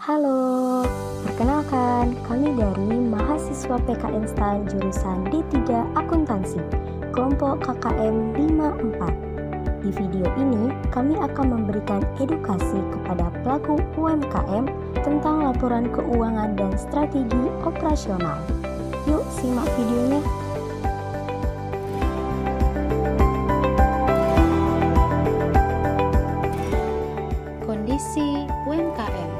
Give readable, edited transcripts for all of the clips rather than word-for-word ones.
Halo, perkenalkan kami dari mahasiswa PKN STAN jurusan D3 Akuntansi, kelompok KKM 54. Di video ini, kami akan memberikan edukasi kepada pelaku UMKM tentang laporan keuangan dan strategi operasional. Yuk simak videonya. Kondisi UMKM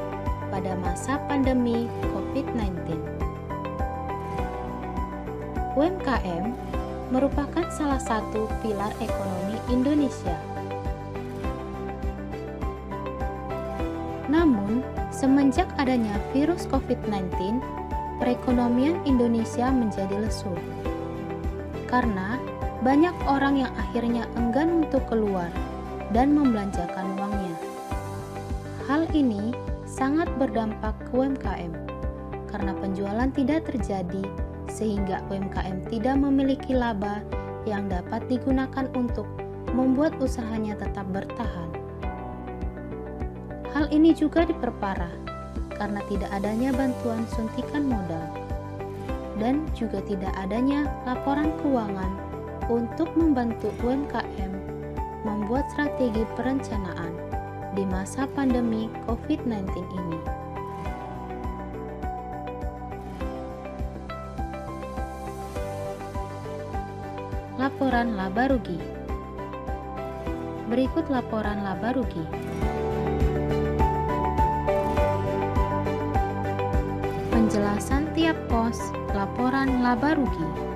pada masa pandemi COVID-19. UMKM merupakan salah satu pilar ekonomi Indonesia. Namun, semenjak adanya virus COVID-19, perekonomian Indonesia menjadi lesu. Karena banyak orang yang akhirnya enggan untuk keluar dan membelanjakan uangnya. Hal ini sangat berdampak ke UMKM karena penjualan tidak terjadi sehingga UMKM tidak memiliki laba yang dapat digunakan untuk membuat usahanya tetap bertahan. Hal ini juga diperparah karena tidak adanya bantuan suntikan modal dan juga tidak adanya laporan keuangan untuk membantu UMKM membuat strategi perencanaan di masa pandemi COVID-19 ini. Laporan laba rugi. Berikut laporan laba rugi. Penjelasan tiap pos laporan laba rugi.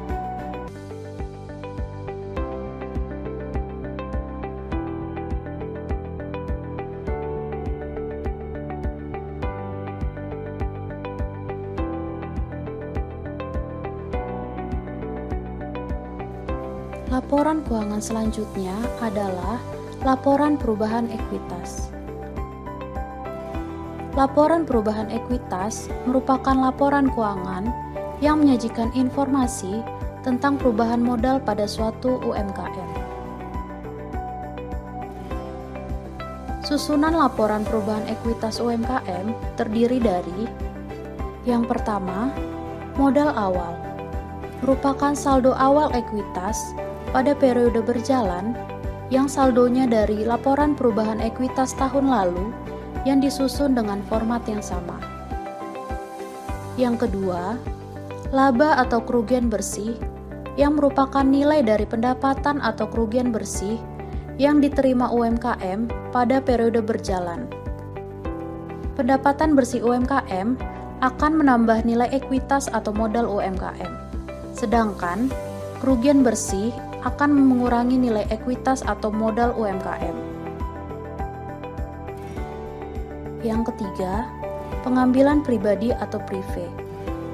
Laporan keuangan selanjutnya adalah laporan perubahan ekuitas. Laporan perubahan ekuitas merupakan laporan keuangan yang menyajikan informasi tentang perubahan modal pada suatu UMKM. Susunan laporan perubahan ekuitas UMKM terdiri dari: yang pertama, modal awal, merupakan saldo awal ekuitas pada periode berjalan yang saldonya dari laporan perubahan ekuitas tahun lalu yang disusun dengan format yang sama. Yang kedua, laba atau kerugian bersih yang merupakan nilai dari pendapatan atau kerugian bersih yang diterima UMKM pada periode berjalan. Pendapatan bersih UMKM akan menambah nilai ekuitas atau modal UMKM, sedangkan kerugian bersih akan mengurangi nilai ekuitas atau modal UMKM. Yang ketiga, pengambilan pribadi atau prive,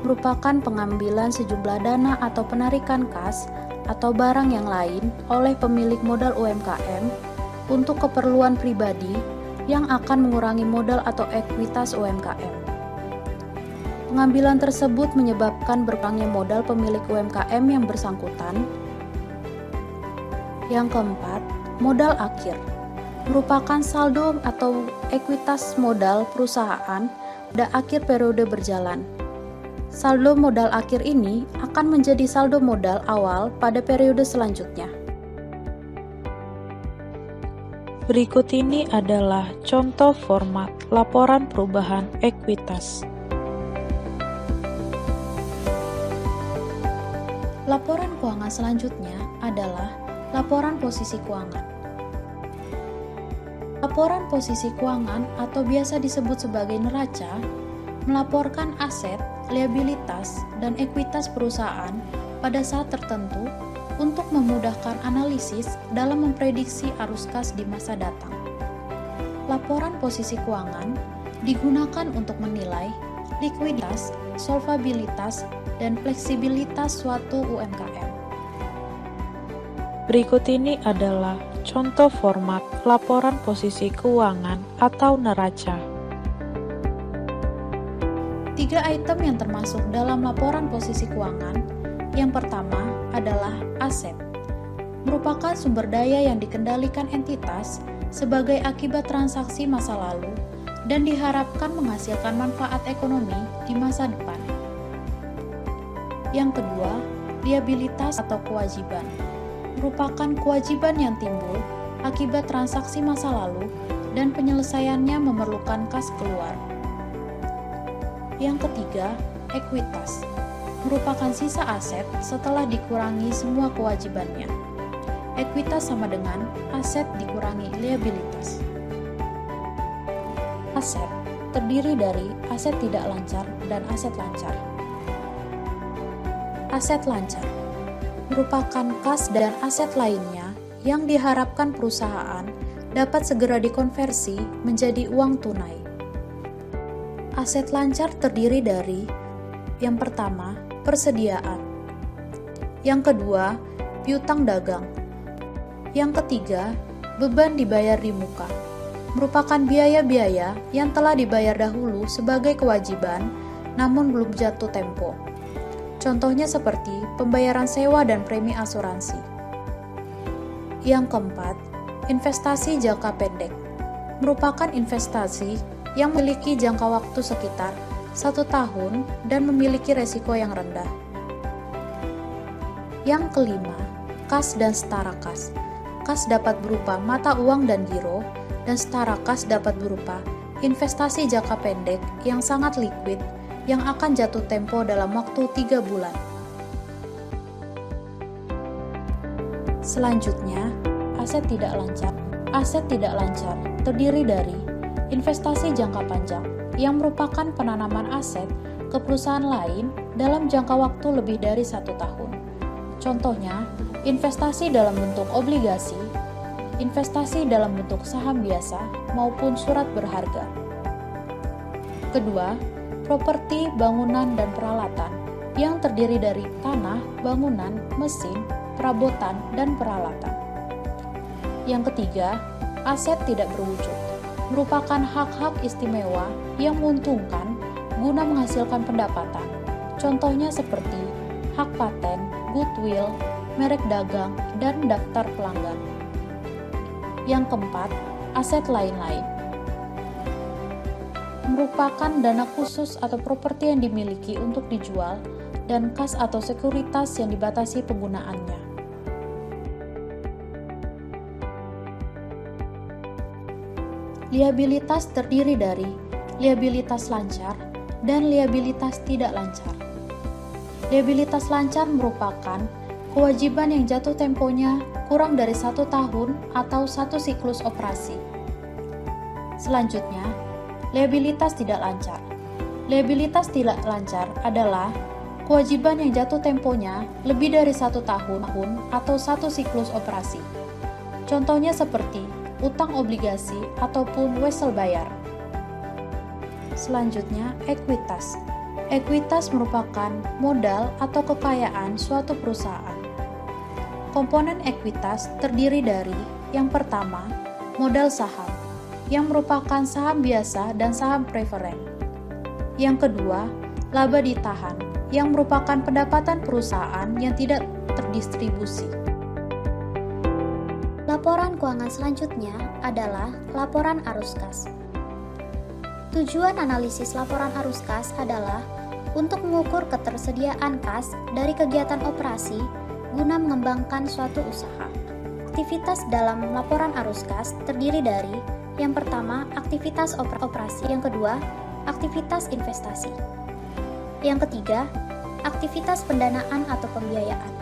merupakan pengambilan sejumlah dana atau penarikan kas atau barang yang lain oleh pemilik modal UMKM untuk keperluan pribadi yang akan mengurangi modal atau ekuitas UMKM. Pengambilan tersebut menyebabkan berkurangnya modal pemilik UMKM yang bersangkutan. Yang keempat, modal akhir, merupakan saldo atau ekuitas modal perusahaan pada akhir periode berjalan. Saldo modal akhir ini akan menjadi saldo modal awal pada periode selanjutnya. Berikut ini adalah contoh format laporan perubahan ekuitas. Laporan keuangan selanjutnya adalah laporan posisi keuangan. Laporan posisi keuangan atau biasa disebut sebagai neraca melaporkan aset, liabilitas, dan ekuitas perusahaan pada saat tertentu untuk memudahkan analisis dalam memprediksi arus kas di masa datang. Laporan posisi keuangan digunakan untuk menilai likuiditas, solvabilitas, dan fleksibilitas suatu UMKM. Berikut ini adalah contoh format laporan posisi keuangan atau neraca. 3 item yang termasuk dalam laporan posisi keuangan. Yang pertama adalah aset, merupakan sumber daya yang dikendalikan entitas sebagai akibat transaksi masa lalu dan diharapkan menghasilkan manfaat ekonomi di masa depan. Yang kedua, liabilitas atau kewajiban merupakan kewajiban yang timbul akibat transaksi masa lalu dan penyelesaiannya memerlukan kas keluar. Yang ketiga, ekuitas merupakan sisa aset setelah dikurangi semua kewajibannya. Ekuitas sama dengan aset dikurangi liabilitas. Aset terdiri dari aset tidak lancar dan aset lancar. Aset lancar merupakan kas dan aset lainnya yang diharapkan perusahaan dapat segera dikonversi menjadi uang tunai. Aset lancar terdiri dari yang pertama, persediaan. Yang kedua, piutang dagang. Yang ketiga, beban dibayar di muka. Merupakan biaya-biaya yang telah dibayar dahulu sebagai kewajiban namun belum jatuh tempo. Contohnya seperti pembayaran sewa dan premi asuransi. Yang keempat, investasi jangka pendek. Merupakan investasi yang memiliki jangka waktu sekitar 1 tahun dan memiliki resiko yang rendah. Yang kelima, kas dan setara kas. Kas dapat berupa mata uang dan giro, dan setara kas dapat berupa investasi jangka pendek yang sangat liquid yang akan jatuh tempo dalam waktu 3 bulan. Selanjutnya, aset tidak lancar. Aset tidak lancar terdiri dari investasi jangka panjang yang merupakan penanaman aset ke perusahaan lain dalam jangka waktu lebih dari 1 tahun. Contohnya, investasi dalam bentuk obligasi, investasi dalam bentuk saham biasa, maupun surat berharga. Kedua, properti, bangunan, dan peralatan yang terdiri dari tanah, bangunan, mesin, perabotan, dan peralatan. Yang ketiga, aset tidak berwujud, merupakan hak-hak istimewa yang menguntungkan guna menghasilkan pendapatan. Contohnya seperti hak paten, goodwill, merek dagang, dan daftar pelanggan. Yang keempat, aset lain-lain. Merupakan dana khusus atau properti yang dimiliki untuk dijual dan kas atau sekuritas yang dibatasi penggunaannya. Liabilitas terdiri dari liabilitas lancar dan liabilitas tidak lancar. Liabilitas lancar merupakan kewajiban yang jatuh temponya kurang dari 1 tahun atau 1 siklus operasi. Selanjutnya, liabilitas tidak lancar. Liabilitas tidak lancar adalah kewajiban yang jatuh temponya lebih dari 1 tahun atau 1 siklus operasi. Contohnya seperti utang obligasi ataupun wesel bayar. Selanjutnya, ekuitas. Ekuitas merupakan modal atau kekayaan suatu perusahaan. Komponen ekuitas terdiri dari yang pertama, modal saham, yang merupakan saham biasa dan saham preferen. Yang kedua, laba ditahan, yang merupakan pendapatan perusahaan yang tidak terdistribusi. Laporan keuangan selanjutnya adalah laporan arus kas. Tujuan analisis laporan arus kas adalah untuk mengukur ketersediaan kas dari kegiatan operasi guna mengembangkan suatu usaha. Aktivitas dalam laporan arus kas terdiri dari yang pertama, aktivitas operasi, yang kedua, aktivitas investasi, yang ketiga, aktivitas pendanaan atau pembiayaan.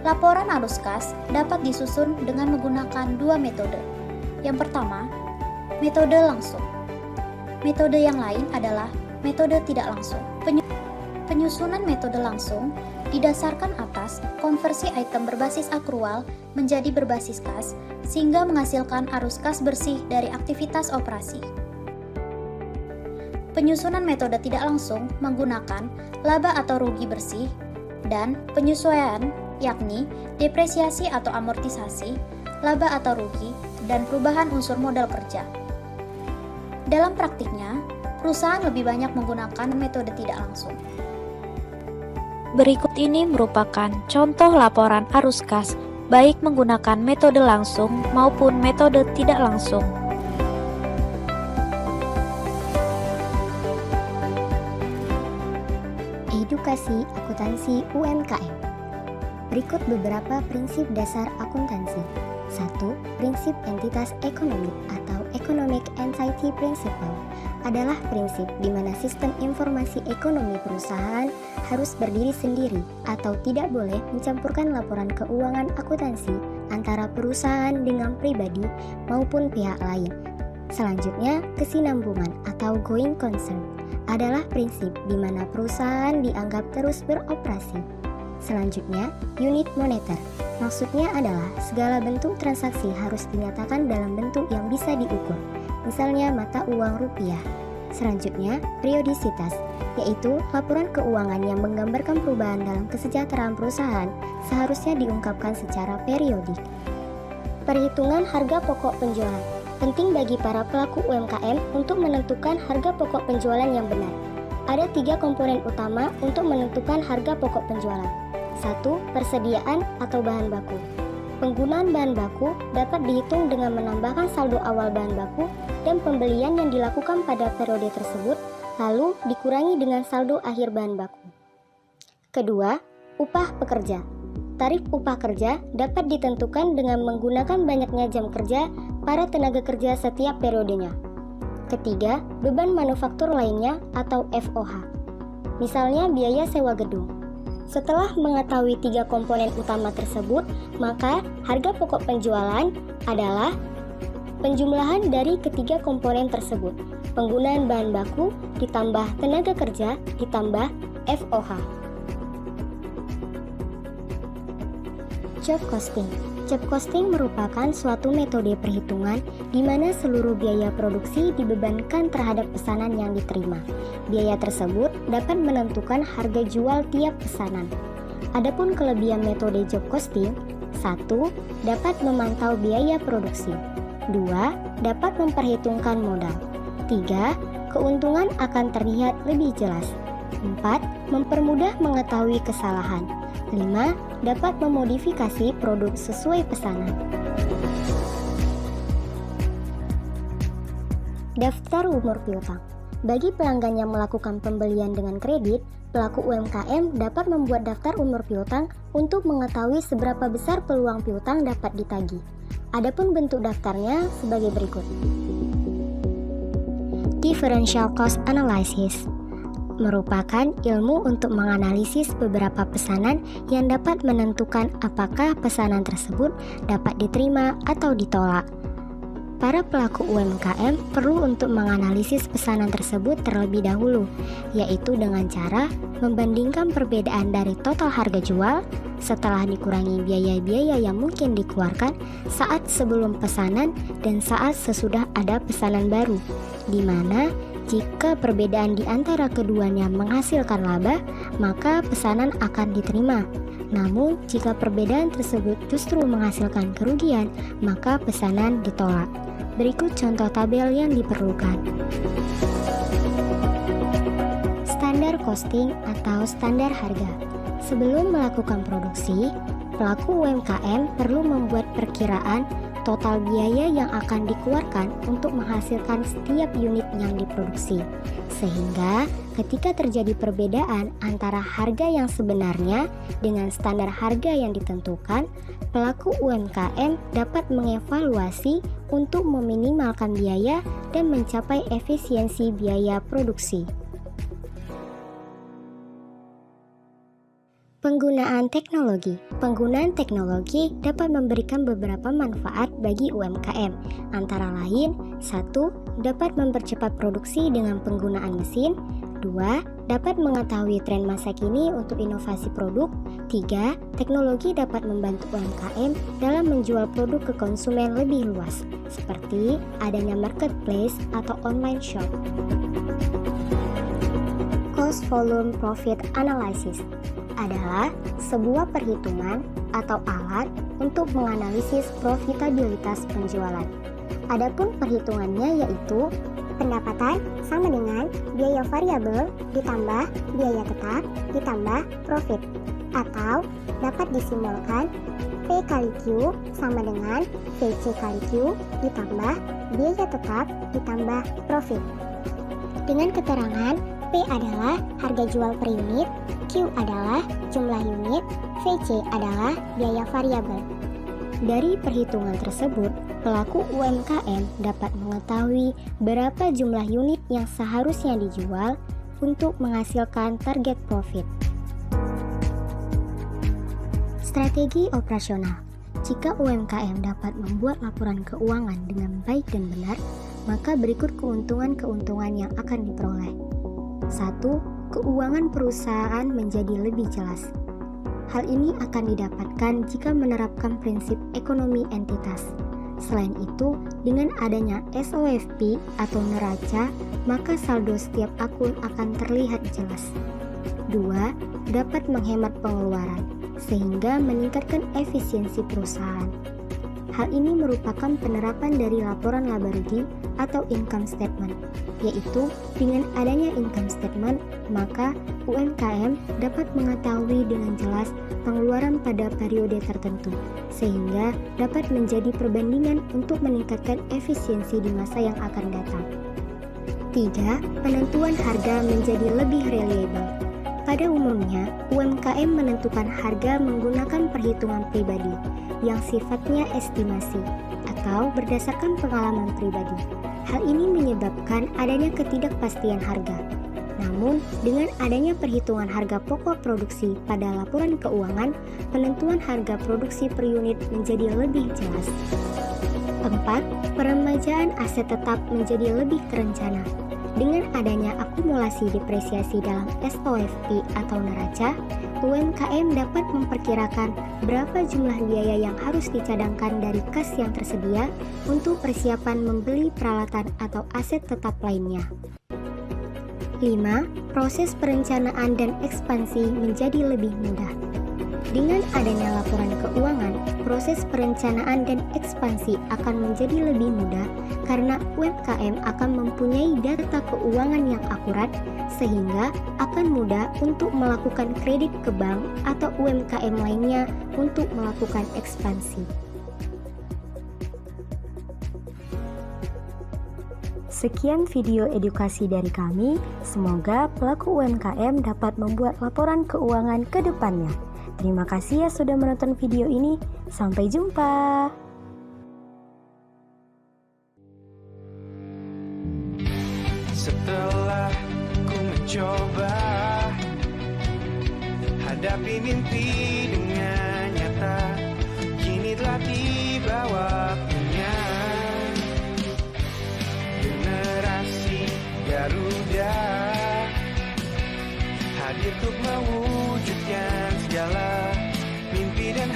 Laporan arus kas dapat disusun dengan menggunakan 2 metode. Yang pertama, metode langsung. Metode yang lain adalah metode tidak langsung. Penyusunan metode langsung didasarkan atas konversi item berbasis akrual menjadi berbasis kas sehingga menghasilkan arus kas bersih dari aktivitas operasi. Penyusunan metode tidak langsung menggunakan laba atau rugi bersih dan penyesuaian yakni depresiasi atau amortisasi, laba atau rugi, dan perubahan unsur modal kerja. Dalam praktiknya, perusahaan lebih banyak menggunakan metode tidak langsung. Berikut ini merupakan contoh laporan arus kas, baik menggunakan metode langsung maupun metode tidak langsung. Edukasi Akuntansi UMKM. Berikut beberapa prinsip dasar akuntansi. 1. Prinsip entitas ekonomi atau Economic Entity Principle adalah prinsip di mana sistem informasi ekonomi perusahaan harus berdiri sendiri atau tidak boleh mencampurkan laporan keuangan akuntansi antara perusahaan dengan pribadi maupun pihak lain. Selanjutnya, kesinambungan atau going concern adalah prinsip di mana perusahaan dianggap terus beroperasi. Selanjutnya, unit moneter. Maksudnya adalah segala bentuk transaksi harus dinyatakan dalam bentuk yang bisa diukur, misalnya mata uang rupiah. Selanjutnya, periodisitas, yaitu laporan keuangan yang menggambarkan perubahan dalam kesejahteraan perusahaan seharusnya diungkapkan secara periodik. Perhitungan harga pokok penjualan. Penting bagi para pelaku UMKM untuk menentukan harga pokok penjualan yang benar. Ada 3 komponen utama untuk menentukan harga pokok penjualan. 1. Persediaan atau bahan baku. Penggunaan bahan baku dapat dihitung dengan menambahkan saldo awal bahan baku dan pembelian yang dilakukan pada periode tersebut, lalu dikurangi dengan saldo akhir bahan baku. Kedua, upah pekerja. Tarif upah kerja dapat ditentukan dengan menggunakan banyaknya jam kerja para tenaga kerja setiap periodenya. Ketiga, beban manufaktur lainnya atau FOH. Misalnya biaya sewa gedung. Setelah mengetahui 3 komponen utama tersebut, maka harga pokok penjualan adalah penjumlahan dari ketiga komponen tersebut. Penggunaan bahan baku ditambah tenaga kerja ditambah FOH. Job costing. Job costing merupakan suatu metode perhitungan di mana seluruh biaya produksi dibebankan terhadap pesanan yang diterima. Biaya tersebut dapat menentukan harga jual tiap pesanan. Adapun kelebihan metode job costing: 1. Dapat memantau biaya produksi. 2. Dapat memperhitungkan modal. 3. Keuntungan akan terlihat lebih jelas. 4. Mempermudah mengetahui kesalahan. 5. Dapat memodifikasi produk sesuai pesanan. Daftar umur piutang. Bagi pelanggan yang melakukan pembelian dengan kredit, pelaku UMKM dapat membuat daftar umur piutang untuk mengetahui seberapa besar peluang piutang dapat ditagih. Adapun bentuk daftarnya sebagai berikut. Differential Cost Analysis merupakan ilmu untuk menganalisis beberapa pesanan yang dapat menentukan apakah pesanan tersebut dapat diterima atau ditolak. Para pelaku UMKM perlu untuk menganalisis pesanan tersebut terlebih dahulu, yaitu dengan cara membandingkan perbedaan dari total harga jual setelah dikurangi biaya-biaya yang mungkin dikeluarkan saat sebelum pesanan dan saat sesudah ada pesanan baru, di mana jika perbedaan di antara keduanya menghasilkan laba, maka pesanan akan diterima. Namun, jika perbedaan tersebut justru menghasilkan kerugian, maka pesanan ditolak. Berikut contoh tabel yang diperlukan. Standar costing atau standar harga. Sebelum melakukan produksi, pelaku UMKM perlu membuat perkiraan total biaya yang akan dikeluarkan untuk menghasilkan setiap unit yang diproduksi. Sehingga ketika terjadi perbedaan antara harga yang sebenarnya dengan standar harga yang ditentukan, pelaku UMKM dapat mengevaluasi untuk meminimalkan biaya dan mencapai efisiensi biaya produksi. Penggunaan teknologi. Penggunaan teknologi dapat memberikan beberapa manfaat bagi UMKM, antara lain: 1. Dapat mempercepat produksi dengan penggunaan mesin. 2. Dapat mengetahui tren masa kini untuk inovasi produk. 3. Teknologi dapat membantu UMKM dalam menjual produk ke konsumen lebih luas, seperti adanya marketplace atau online shop. Cost Volume Profit Analysis adalah sebuah perhitungan atau alat untuk menganalisis profitabilitas penjualan. Adapun perhitungannya yaitu pendapatan sama dengan biaya variabel ditambah biaya tetap ditambah profit, atau dapat disimbolkan P kali Q sama dengan VC kali Q ditambah biaya tetap ditambah profit. Dengan keterangan P adalah harga jual per unit, Q adalah jumlah unit, VC adalah biaya variabel. Dari perhitungan tersebut, pelaku UMKM dapat mengetahui berapa jumlah unit yang seharusnya dijual untuk menghasilkan target profit. Strategi operasional. Jika UMKM dapat membuat laporan keuangan dengan baik dan benar, maka berikut keuntungan-keuntungan yang akan diperoleh. 1. Keuangan perusahaan menjadi lebih jelas. Hal ini akan didapatkan jika menerapkan prinsip ekonomi entitas. Selain itu, dengan adanya SOFP atau neraca, maka saldo setiap akun akan terlihat jelas. 2. Dapat menghemat pengeluaran, sehingga meningkatkan efisiensi perusahaan. Hal ini merupakan penerapan dari laporan laba rugi atau income statement, yaitu dengan adanya income statement, maka UMKM dapat mengetahui dengan jelas pengeluaran pada periode tertentu, sehingga dapat menjadi perbandingan untuk meningkatkan efisiensi di masa yang akan datang. 3. Penentuan harga menjadi lebih reliable. Pada umumnya, UMKM menentukan harga menggunakan perhitungan pribadi yang sifatnya estimasi atau berdasarkan pengalaman pribadi. Hal ini menyebabkan adanya ketidakpastian harga. Namun, dengan adanya perhitungan harga pokok produksi pada laporan keuangan, penentuan harga produksi per unit menjadi lebih jelas. 4. Peremajaan aset tetap menjadi lebih terencana. Dengan adanya akumulasi depresiasi dalam SOFP atau neraca, UMKM dapat memperkirakan berapa jumlah biaya yang harus dicadangkan dari kas yang tersedia untuk persiapan membeli peralatan atau aset tetap lainnya. 5. Proses perencanaan dan ekspansi menjadi lebih mudah. Dengan adanya laporan keuangan, proses perencanaan dan ekspansi akan menjadi lebih mudah karena UMKM akan mempunyai data keuangan yang akurat, sehingga akan mudah untuk melakukan kredit ke bank atau UMKM lainnya untuk melakukan ekspansi. Sekian video edukasi dari kami. Semoga pelaku UMKM dapat membuat laporan keuangan ke depannya. Terima kasih ya sudah menonton video ini. Sampai jumpa. Setelah ku mencoba hadapi mimpi dengan nyata, kini telah tiba waktunya. Generasi Garuda hadir untuk mewujudkan segala mimpi dan